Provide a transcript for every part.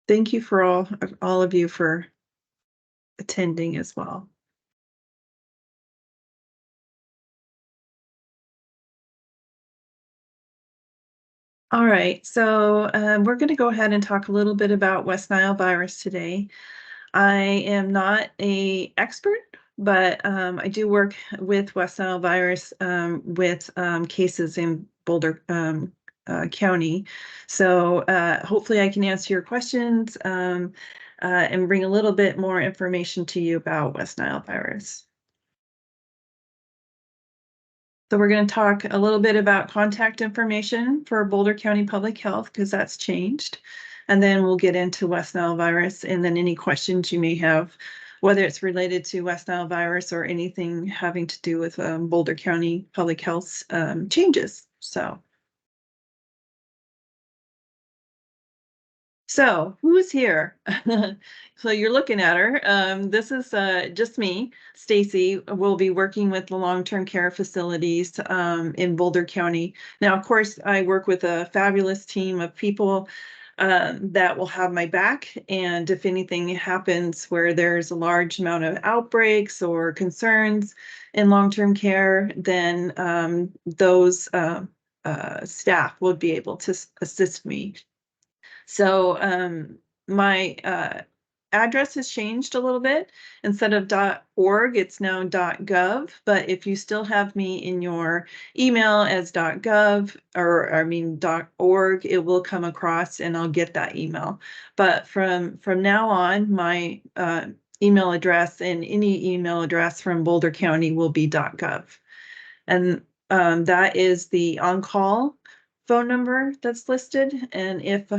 Thank you for all of you for attending as well. All right, so we're going to go ahead and talk a little bit about West Nile virus today. I am not an expert, but I do work with West Nile virus with cases in Boulder County. So hopefully I can answer your questions and bring a little bit more information to you about West Nile virus. So we're going to talk a little bit about contact information for Boulder County Public Health because that's changed. And then we'll get into West Nile virus and then any questions you may have, whether it's related to West Nile virus or anything having to do with Boulder County Public Health changes. So who's here? So you're looking at her. This is just me, Stacy. Will be working with the long-term care facilities in Boulder County. Now, of course, I work with a fabulous team of people that will have my back. And if anything happens where there's a large amount of outbreaks or concerns in long-term care, then those staff will be able to assist me. So my address has changed a little bit. Instead of .org, it's now .gov. But if you still have me in your email as .gov or .org, it will come across and I'll get that email. But from now on, my email address and any email address from Boulder County will be .gov. And that is the on-call phone number that's listed. And if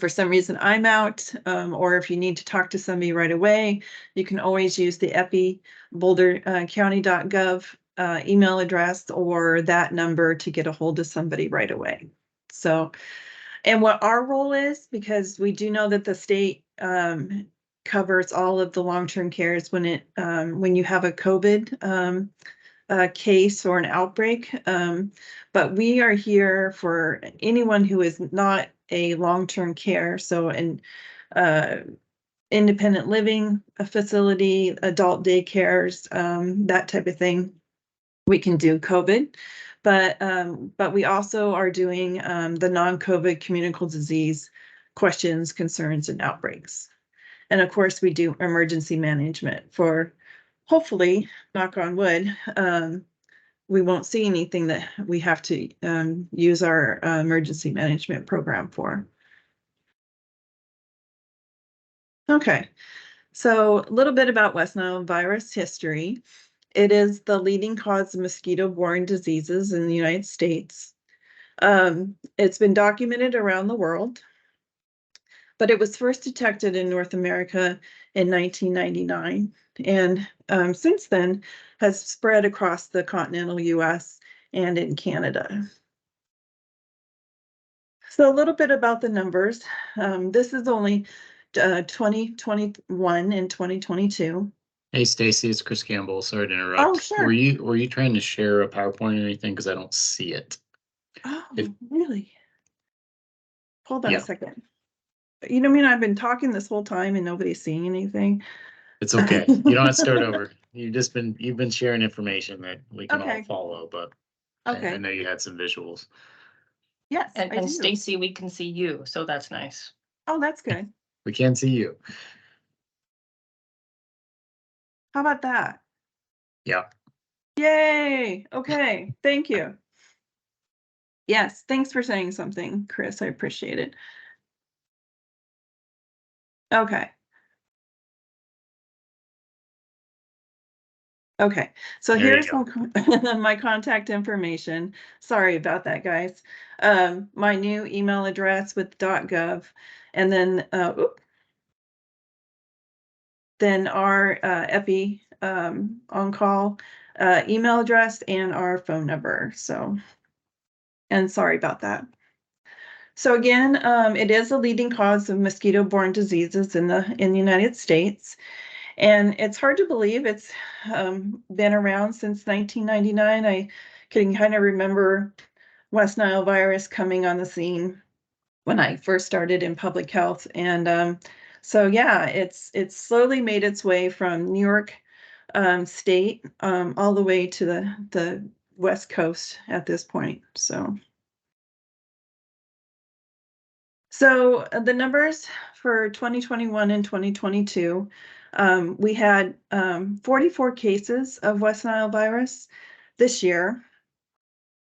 for some reason I'm out, or if you need to talk to somebody right away, you can always use the EPI bouldercounty.gov email address or that number to get a hold of somebody right away. So, and what our role is, because we do know that the state covers all of the long-term cares when you have a COVID case or an outbreak. But we are here for anyone who is not a long-term care. So an independent living facility, adult daycares, that type of thing. We can do COVID, but we also are doing the non-COVID communicable disease questions, concerns, and outbreaks. And of course, we do emergency management for, hopefully, knock on wood, we won't see anything that we have to use our emergency management program for. Okay, so a little bit about West Nile virus history. It is the leading cause of mosquito-borne diseases in the United States. It's been documented around the world, but it was first detected in North America in 1999. And since then has spread across the continental US and in Canada. So a little bit about the numbers. This is only 2021 and 2022. Hey Stacy, it's Chris Campbell. Sorry to interrupt. Oh, sure. Were you trying to share a PowerPoint or anything? Because I don't see it. Oh, really? Hold on Yeah. a second. You know, I mean, I've been talking this whole time and nobody's seeing anything. It's okay. You don't have to start over. You've been sharing information that we can all follow, but I know you had some visuals. Yes, and Stacy, we can see you, so that's nice. Oh, that's good. We can't see you. How about that? Yeah. Yay. Okay. Thank you. Yes. Thanks for saying something, Chris. I appreciate it. Okay. Okay. So here's my contact information. Sorry about that, guys. My new email address with .gov, and then then our EPI on-call email address and our phone number. So, and sorry about that. So again, it is a leading cause of mosquito-borne diseases in the United States. And it's hard to believe it's been around since 1999. I can kind of remember West Nile virus coming on the scene when I first started in public health. And so yeah, it's slowly made its way from New York State all the way to the West Coast at this point. So the numbers for 2021 and 2022, we had 44 cases of West Nile virus this year,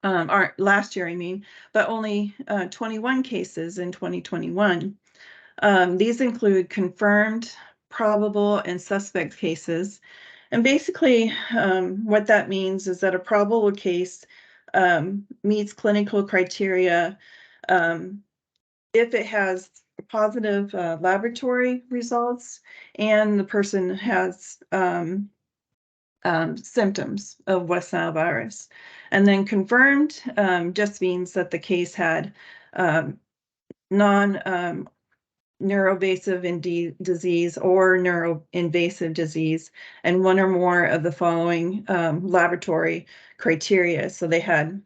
or last year, I mean, but only 21 cases in 2021. These include confirmed, probable, and suspect cases. And basically, what that means is that a probable case meets clinical criteria if it has positive laboratory results and the person has symptoms of West Nile virus. And then confirmed just means that the case had non neuroinvasive disease or neuroinvasive disease, and one or more of the following laboratory criteria. So they had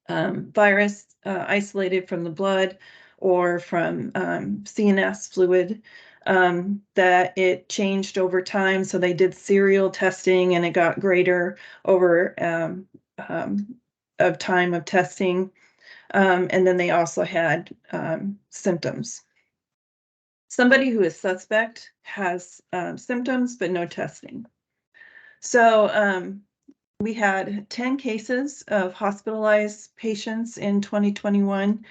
virus isolated from the blood or from CNS fluid, that it changed over time. So they did serial testing and it got greater over of time of testing. And then they also had symptoms. Somebody who is suspect has symptoms but no testing. So we had 10 cases of hospitalized patients in 2021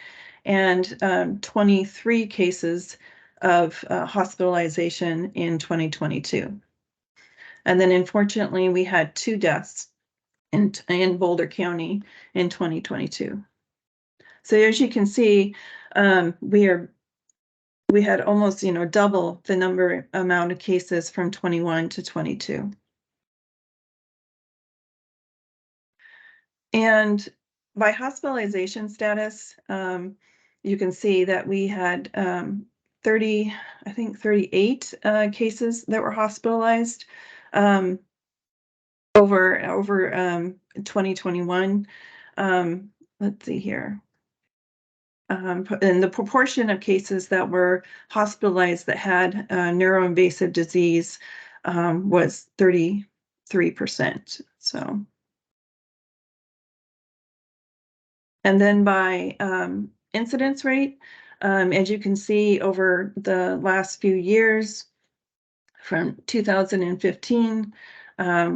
and 23 cases of hospitalization in 2022. And then unfortunately, we had 2 deaths in Boulder County in 2022. So as you can see, we had almost, double the amount of cases from 21 to 22. And by hospitalization status, you can see that we had 38 cases that were hospitalized over 2021. Let's see here. And the proportion of cases that were hospitalized that had neuroinvasive disease was 33%. So. And then by incidence rate, as you can see over the last few years, from 2015,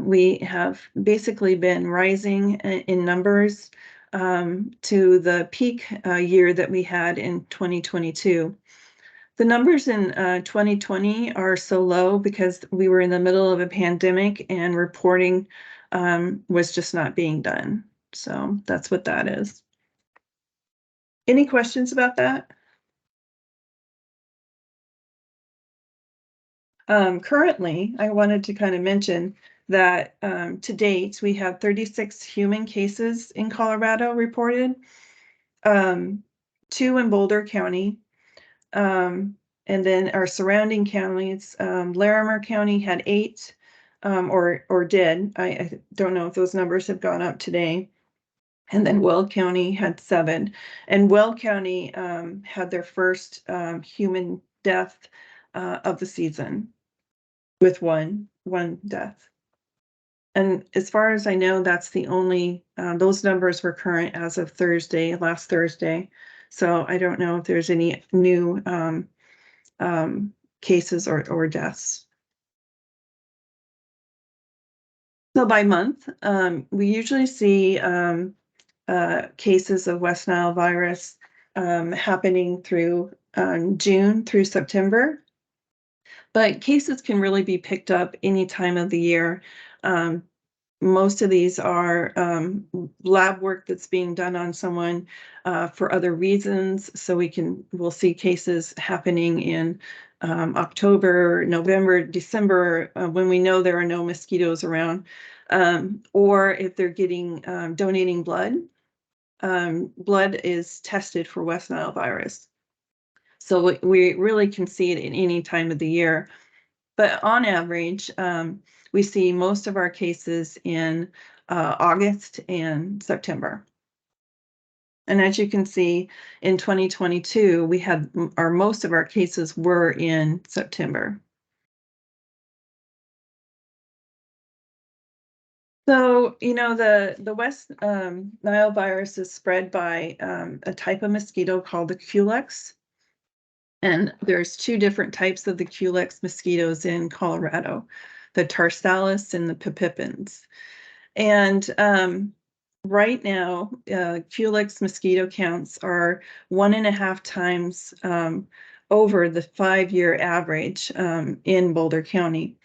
we have basically been rising in numbers to the peak year that we had in 2022. The numbers in 2020 are so low because we were in the middle of a pandemic and reporting was just not being done. So that's what that is. Any questions about that? Currently, I wanted to kind of mention that to date, we have 36 human cases in Colorado reported, 2 in Boulder County, and then our surrounding counties, Larimer County had 8, or did. I don't know if those numbers have gone up today. And then Weld County had 7, and Weld County had their first human death of the season with one death. And as far as I know, that's the only, those numbers were current as of last Thursday. So I don't know if there's any new cases or deaths. So by month, we usually see cases of West Nile virus happening through June through September. But cases can really be picked up any time of the year. Most of these are lab work that's being done on someone for other reasons. So we'll see cases happening in October, November, December, when we know there are no mosquitoes around, or if they're donating blood. Blood is tested for West Nile virus. So we really can see it in any time of the year. But on average, we see most of our cases in August and September. And as you can see, in 2022, we had most of our cases were in September. So, the West Nile virus is spread by a type of mosquito called the Culex. And there's two different types of the Culex mosquitoes in Colorado, the Tarsalis and the Pipipins. And right now, Culex mosquito counts are 1.5 times over the 5-year average in Boulder County.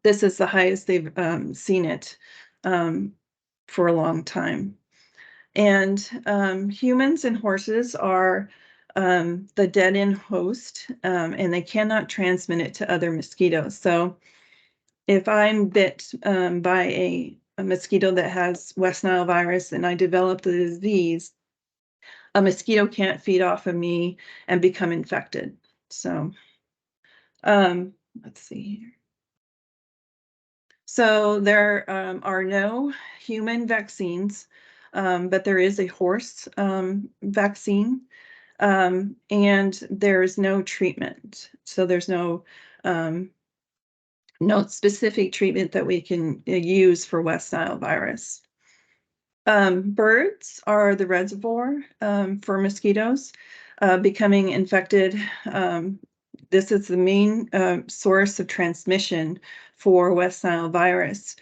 This is the highest they've seen it for a long time. And humans and horses are the dead-end host, and they cannot transmit it to other mosquitoes. So if I'm bit by a mosquito that has West Nile virus and I develop the disease, a mosquito can't feed off of me and become infected. So let's see here. So there are no human vaccines, but there is a horse vaccine, and there's no treatment. So there's no specific treatment that we can use for West Nile virus. Birds are the reservoir for mosquitoes becoming infected. This is the main source of transmission for West Nile virus.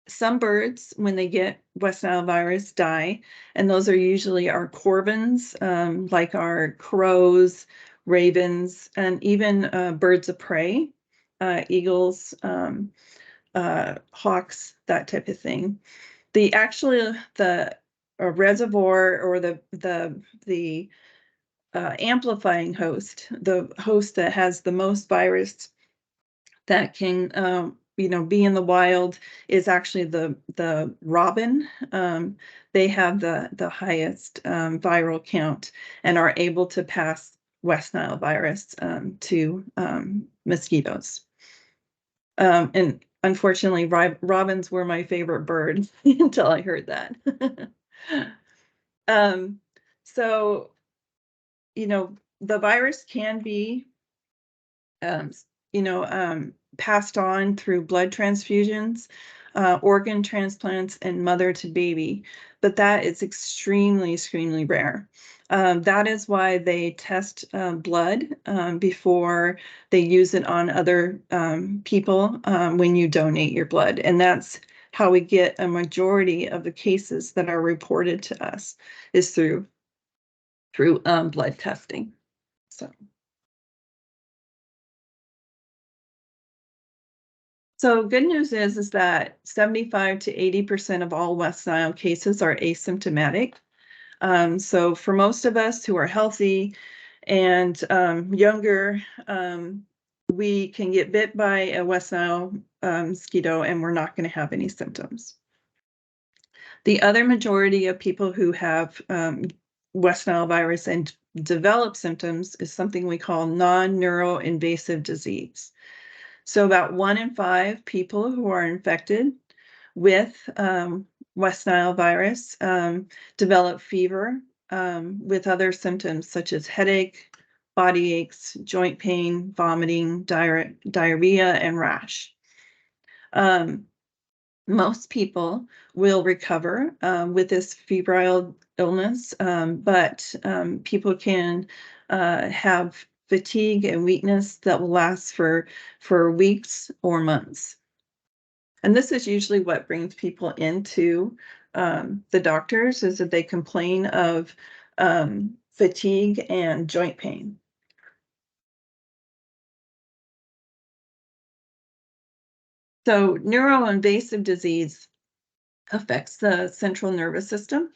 Some birds, when they get West Nile virus, die, and those are usually our corvins, like our crows, ravens, and even birds of prey, eagles, hawks, that type of thing. The reservoir, or the amplifying host, the host that has the most virus that can be in the wild, is actually the robin. They have the highest viral count and are able to pass West Nile virus to mosquitoes. And unfortunately, robins were my favorite bird until I heard that. So, the virus can be, passed on through blood transfusions, organ transplants, and mother to baby, but that is extremely, extremely rare. That is why they test blood before they use it on other people when you donate your blood. And that's how we get a majority of the cases that are reported to us, is through blood testing. So good news is that 75 to 80% of all West Nile cases are asymptomatic. So for most of us who are healthy and younger, we can get bit by a West Nile mosquito and we're not going to have any symptoms. The other majority of people who have West Nile virus and develop symptoms is something we call non-neuroinvasive disease. So about 1 in 5 people who are infected with West Nile virus develop fever with other symptoms such as headache, body aches, joint pain, vomiting, diarrhea, and rash. Most people will recover with this febrile illness, but people can have fatigue and weakness that will last for weeks or months. And this is usually what brings people into the doctors, is that they complain of fatigue and joint pain. So neuroinvasive disease affects the central nervous system,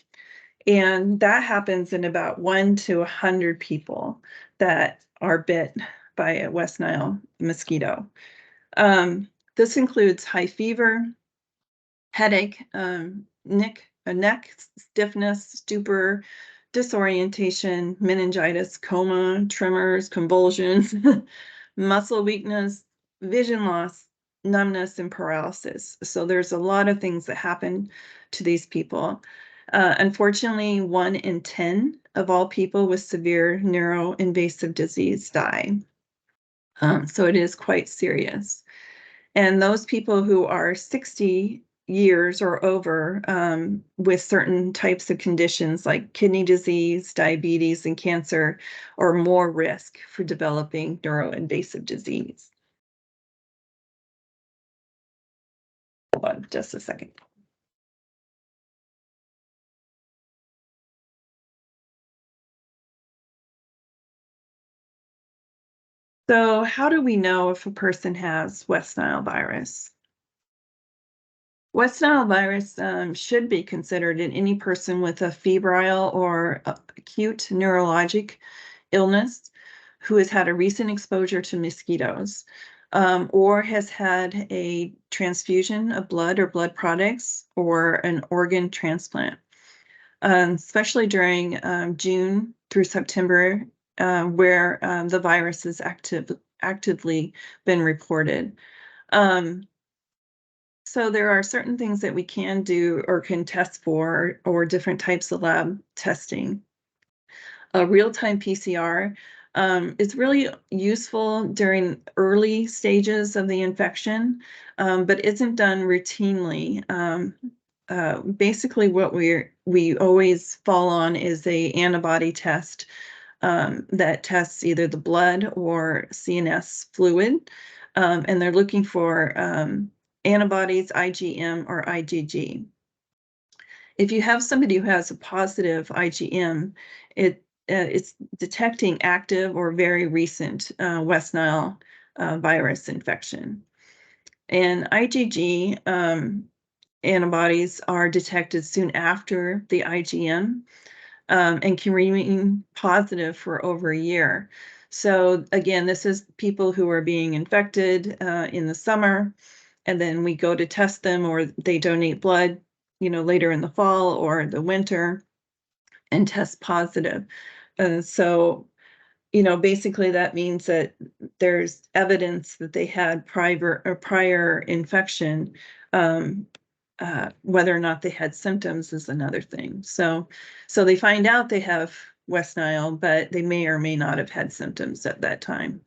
and that happens in about 1 to 100 people that are bit by a West Nile mosquito. This includes high fever, headache, neck stiffness, stupor, disorientation, meningitis, coma, tremors, convulsions, muscle weakness, vision loss, numbness and paralysis. So there's a lot of things that happen to these people. Unfortunately, 1 in 10 of all people with severe neuroinvasive disease die. So it is quite serious. And those people who are 60 years or over with certain types of conditions like kidney disease, diabetes, and cancer are more risk for developing neuroinvasive disease. Hold on just a second. So how do we know if a person has West Nile virus? West Nile virus should be considered in any person with a febrile or acute neurologic illness who has had a recent exposure to mosquitoes or has had a transfusion of blood or blood products or an organ transplant, especially during June through September, where the virus has actively been reported. So there are certain things that we can do or can test for, or different types of lab testing. A real-time PCR is really useful during early stages of the infection, but isn't done routinely. Basically, what we always fall on is a antibody test that tests either the blood or CNS fluid, and they're looking for antibodies, IgM or IgG. If you have somebody who has a positive IgM, it's detecting active or very recent West Nile virus infection. And IgG antibodies are detected soon after the IgM and can remain positive for over a year. So again, this is people who are being infected in the summer, and then we go to test them, or they donate blood, later in the fall or the winter, and test positive. So, basically that means that there's evidence that they had prior infection. Whether or not they had symptoms is another thing. So they find out they have West Nile, but they may or may not have had symptoms at that time.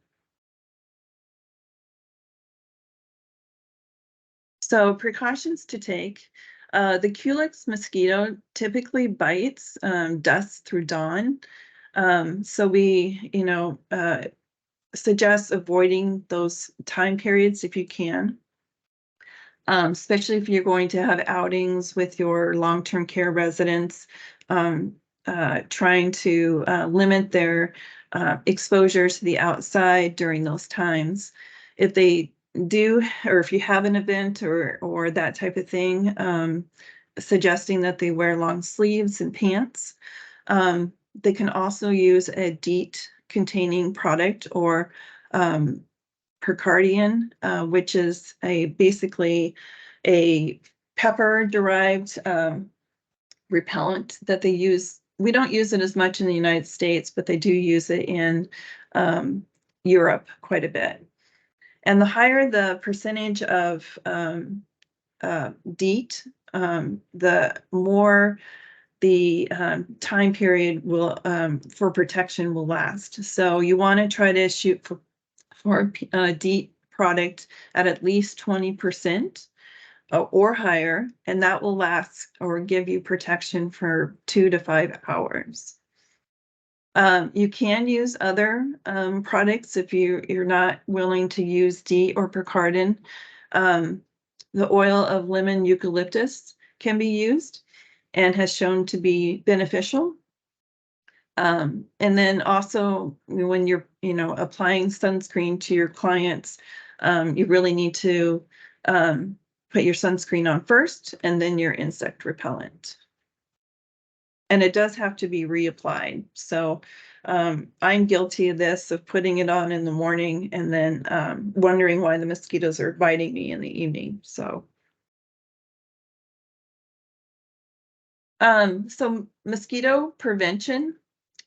So precautions to take. The Culex mosquito typically bites dusk through dawn. So we, suggest avoiding those time periods if you can. Especially if you're going to have outings with your long-term care residents, trying to limit their exposure to the outside during those times. If they do, or if you have an event or that type of thing, suggesting that they wear long sleeves and pants. They can also use a DEET containing product or Percardian, which is basically a pepper-derived repellent that they use. We don't use it as much in the United States, but they do use it in Europe quite a bit. And the higher the percentage of DEET, the more the time period will for protection will last. So you want to try to shoot for DEET product at least 20% or higher, and that will last or give you protection for 2 to 5 hours. You can use other products if you're not willing to use DEET or Percardin. The oil of lemon eucalyptus can be used and has shown to be beneficial. And then also when you're, applying sunscreen to your clients, you really need to put your sunscreen on first and then your insect repellent. And it does have to be reapplied. So I'm guilty of this, of putting it on in the morning and then wondering why the mosquitoes are biting me in the evening. So mosquito prevention.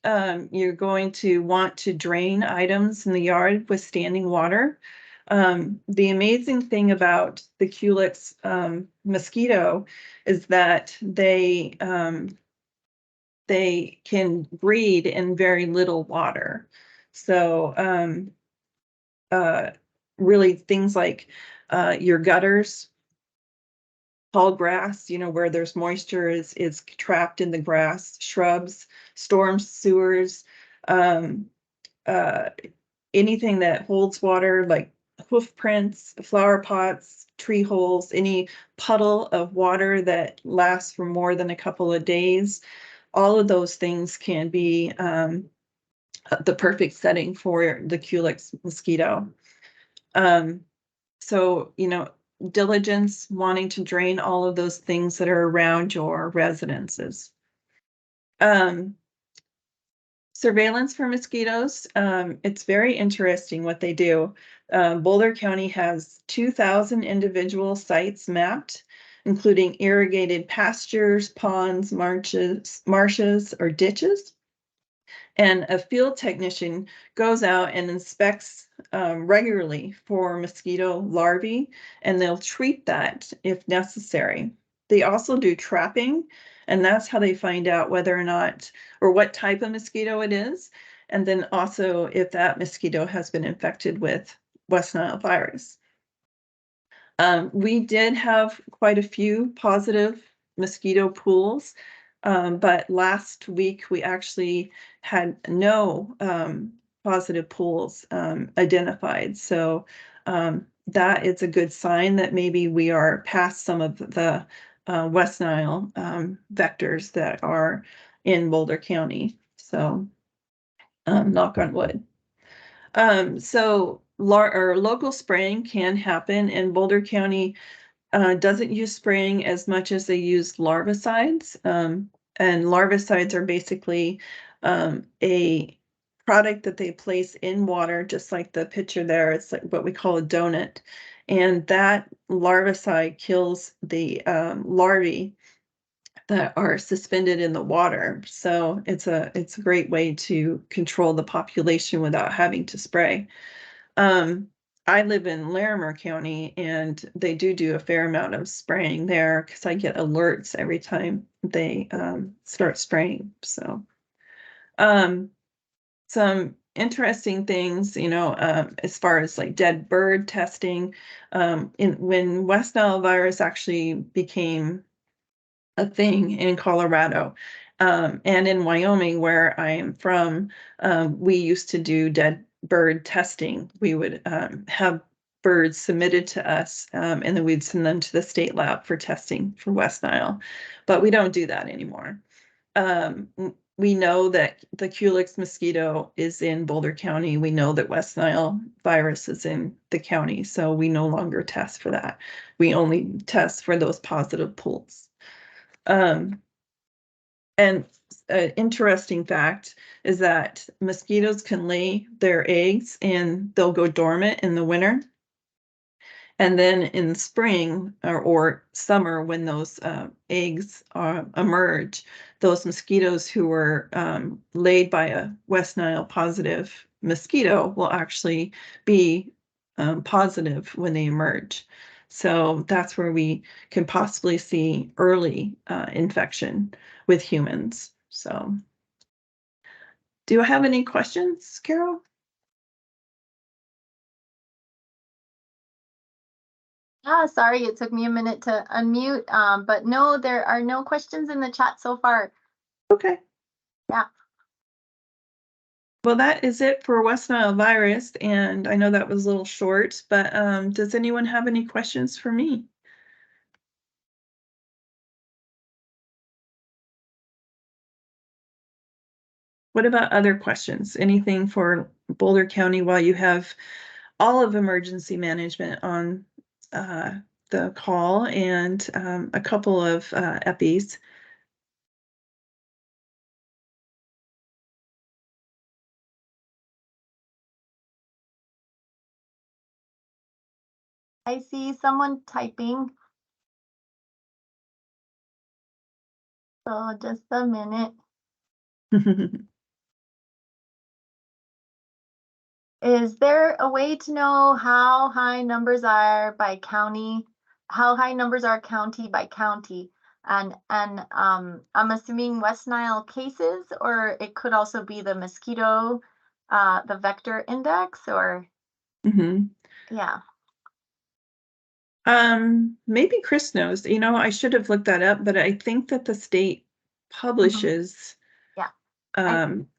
You're going to want to drain items in the yard with standing water. The amazing thing about the Culex mosquito is that they can breed in very little water. So really things like your gutters, tall grass, where there's moisture is trapped in the grass, shrubs, storm sewers, um, uh, anything that holds water, like hoof prints, flower pots, tree holes, any puddle of water that lasts for more than a couple of days. All of those things can be the perfect setting for the Culex mosquito. Um, so, diligence, wanting to drain all of those things that are around your residences. Um, Surveillance for mosquitoes. It's very interesting what they do. Boulder County has 2,000 individual sites mapped, including irrigated pastures, ponds, marshes, or ditches. And a field technician goes out and inspects regularly for mosquito larvae, and they'll treat that if necessary. They also do trapping, and that's how they find out whether or not, or what type of mosquito it is, and then also if that mosquito has been infected with West Nile virus. We did have quite a few positive mosquito pools, but last week we actually had no positive pools identified. So that is a good sign that maybe we are past some of the West Nile vectors that are in Boulder County. So knock on wood. So local spraying can happen, and Boulder County doesn't use spraying as much as they use larvicides. And larvicides are basically a product that they place in water, just like the picture there. It's like what we call a donut. And that larvicide kills the larvae that are suspended in the water. So it's a great way to control the population without having to spray. Um, I live in Larimer County, and they do a fair amount of spraying there because I get alerts every time they start spraying. So some interesting things, as far as like dead bird testing, when West Nile virus actually became a thing in Colorado. And in Wyoming, where I am from, we used to do dead bird testing. We would have birds submitted to us, and then we'd send them to the state lab for testing for West Nile. But we don't do that anymore. We know that the Culex mosquito is in Boulder County. We know that West Nile virus is in the county, so we no longer test for that. We only test for those positive pools. And an interesting fact is that mosquitoes can lay their eggs and they'll go dormant in the winter. And then in spring or summer, when those eggs emerge, those mosquitoes who were laid by a West Nile positive mosquito will actually be positive when they emerge. So that's where we can possibly see early infection with humans. So, do you have any questions, Carol? Sorry, it took me a minute to unmute. But no, there are no questions in the chat so far. Okay. Yeah. Well, that is it for West Nile virus, and I know that was a little short, but does anyone have any questions for me? What about other questions? Anything for Boulder County while you have all of emergency management on the call and a couple of EPIs? I see someone typing. So just a minute. Is there a way to know how high numbers are by county? How high numbers are county by county? And I'm assuming West Nile cases, or it could also be the mosquito, the vector index, or Mhm. yeah. Maybe Chris knows. I should have looked that up, but I think that the state publishes Yeah.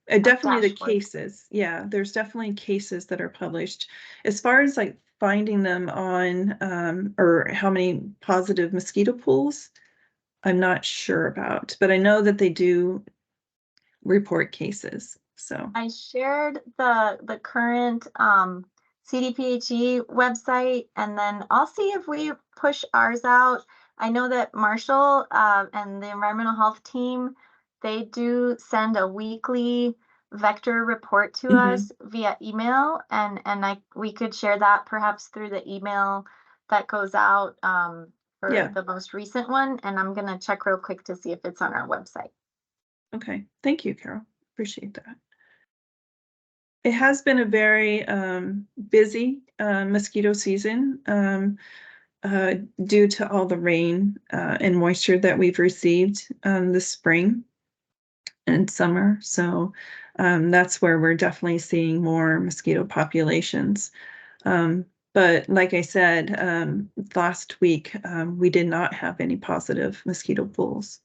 A definitely the dashboard. cases. Yeah, there's definitely cases that are published. As far as like finding them on or how many positive mosquito pools, I'm not sure about, but I know that they do report cases. So I shared the current CDPHE website, and then I'll see if we push ours out. I know that Marshall and the environmental health team, they do send a weekly vector report to us via email, and we could share that perhaps through the email that goes out for yeah. the most recent one. And I'm gonna check real quick to see if it's on our website. Okay. Thank you, Carol. Appreciate that. It has been a very busy mosquito season due to all the rain and moisture that we've received this spring and summer. So that's where we're definitely seeing more mosquito populations. But like I said, last week we did not have any positive mosquito pools.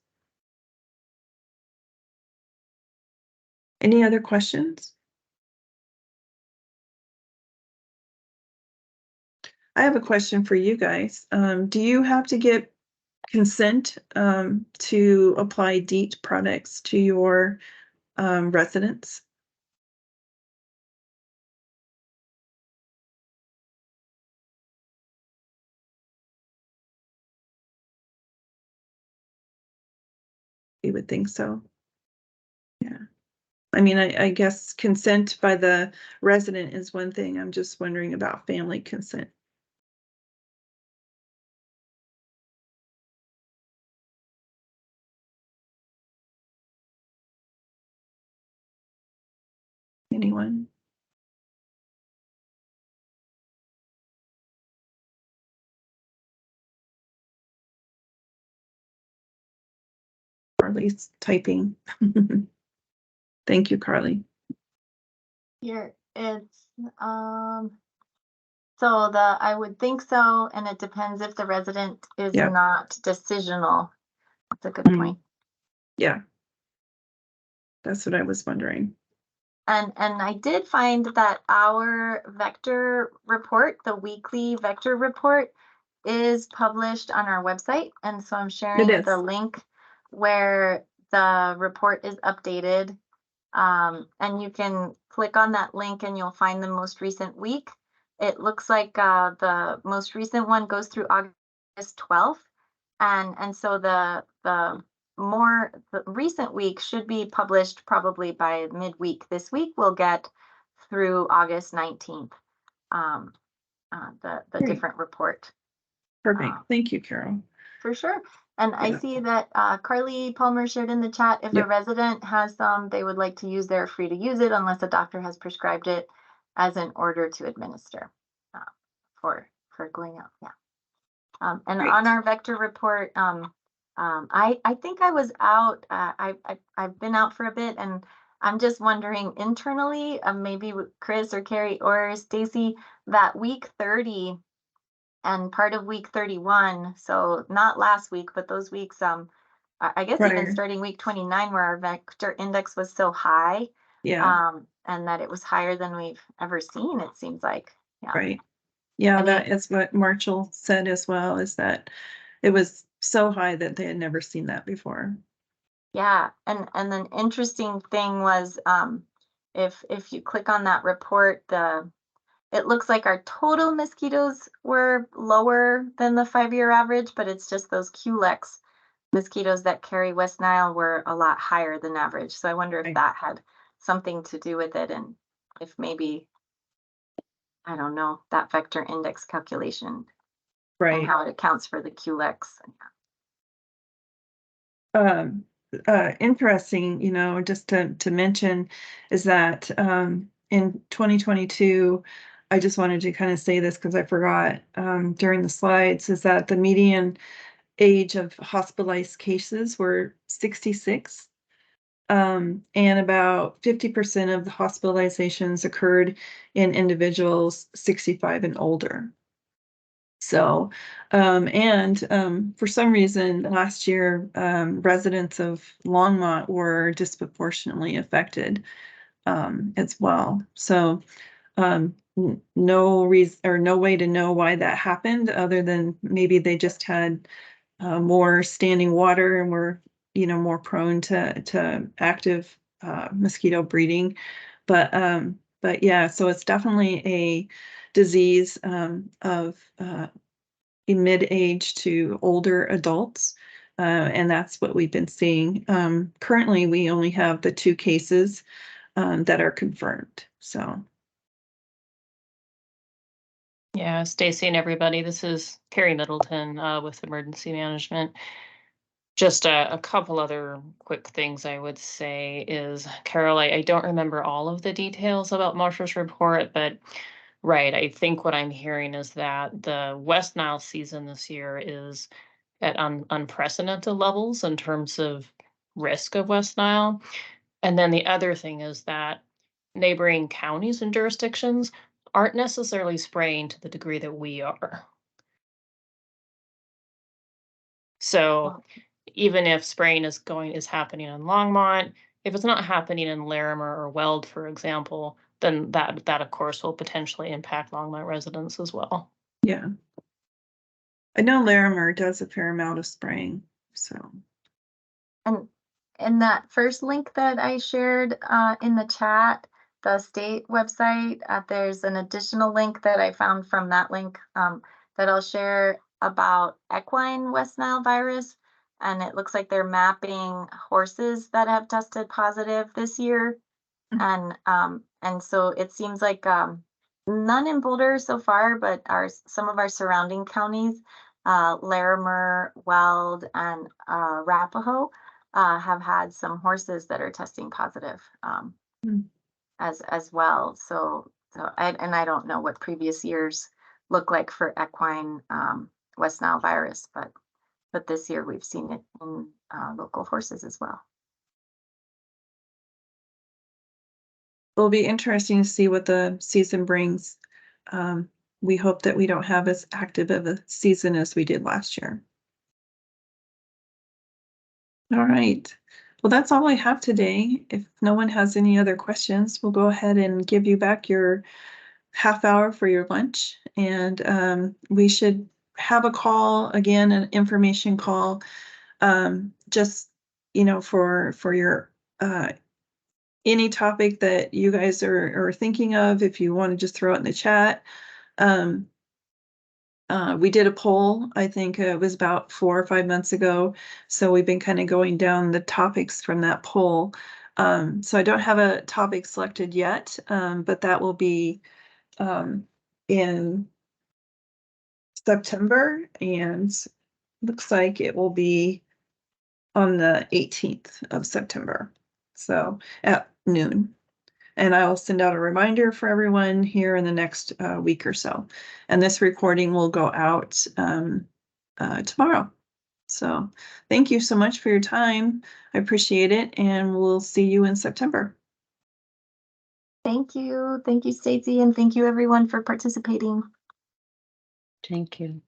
Any other questions? I have a question for you guys. Do you have to get consent to apply DEET products to your residents? You would think so. Yeah. I mean, I guess consent by the resident is one thing. I'm just wondering about family consent. Anyone? Carly's typing. Thank you, Carly. Here it's so I would think so, and it depends if the resident is Yep. not decisional. That's a good Mhm. point. Yeah. That's what I was wondering. And I did find that our vector report, the weekly vector report, is published on our website. And so I'm sharing It the is. link where the report is updated. And you can click on that link and you'll find the most recent week. It looks like the most recent one goes through August 12th. And so the recent week should be published probably by midweek. This week we'll get through August 19th, the Great. different report. Perfect. Thank you, Carol. For sure. And I Yeah. see that Carly Palmer shared in the chat, if a Yep. resident has some they would like to use, they're free to use it unless a doctor has prescribed it as an order to administer for going out. Yeah. And Great. on our vector report, I think I was out. I've been out for a bit, and I'm just wondering internally, maybe with Chris or Carrie or Stacy, that week 30 and part of week 31. So not last week, but those weeks. I guess even Prior. starting week 29, where our vector index was so high, Yeah. and that it was higher than we've ever seen. It seems like. Yeah. Right. Yeah, Any that is what Marshall said as well, is that it was so high that they had never seen that before. Yeah, and an interesting thing was if you click on that report, it looks like our total mosquitoes were lower than the 5-year average, but it's just those Culex mosquitoes that carry West Nile were a lot higher than average. So I wonder if Right. that had something to do with it, and if maybe, I don't know, that vector index calculation and Right. how it accounts for the Culex. Interesting, just to mention is that in 2022, I just wanted to kind of say this because I forgot during the slides, is that the median age of hospitalized cases were 66. And about 50% of the hospitalizations occurred in individuals 65 and older. So, for some reason, last year, residents of Longmont were disproportionately affected as well. So, no reason or no way to know why that happened, other than maybe they just had more standing water and were, more prone to active mosquito breeding. But yeah, so it's definitely a disease of mid-age to older adults. And that's what we've been seeing. Currently, we only have the 2 cases that are confirmed. So. Yeah, Stacy and everybody, this is Carrie Middleton with Emergency Management. Just a couple other quick things I would say is, Carol, I don't remember all of the details about Marshall's report, but right, I think what I'm hearing is that the West Nile season this year is at unprecedented levels in terms of risk of West Nile. And then the other thing is that neighboring counties and jurisdictions aren't necessarily spraying to the degree that we are. So even if spraying is happening in Longmont, if it's not happening in Larimer or Weld, for example, then that of course will potentially impact Longmont residents as well. Yeah. I know Larimer does a fair amount of spraying, so. And in that first link that I shared in the chat, the state website, there's an additional link that I found from that link that I'll share about equine West Nile virus. And it looks like they're mapping horses that have tested positive this year. And so it seems like none in Boulder so far, but some of our surrounding counties, Larimer, Weld, and Arapahoe, have had some horses that are testing positive as well. So I don't know what previous years look like for equine West Nile virus, but this year we've seen it in local horses as well. It'll be interesting to see what the season brings. We hope that we don't have as active of a season as we did last year. All right. Well, that's all I have today. If no one has any other questions, we'll go ahead and give you back your half hour for your lunch. And we should have a call again, an information call, just, for your any topic that you guys are thinking of. If you want to just throw it in the chat. We did a poll, I think it was about 4 or 5 months ago. So we've been kind of going down the topics from that poll. So I don't have a topic selected yet, but that will be in September, and looks like it will be on the 18th of September. So at noon. And I will send out a reminder for everyone here in the next week or so. And this recording will go out tomorrow. So thank you so much for your time. I appreciate it. And we'll see you in September. Thank you. Thank you, Stacey. And thank you everyone for participating. Thank you.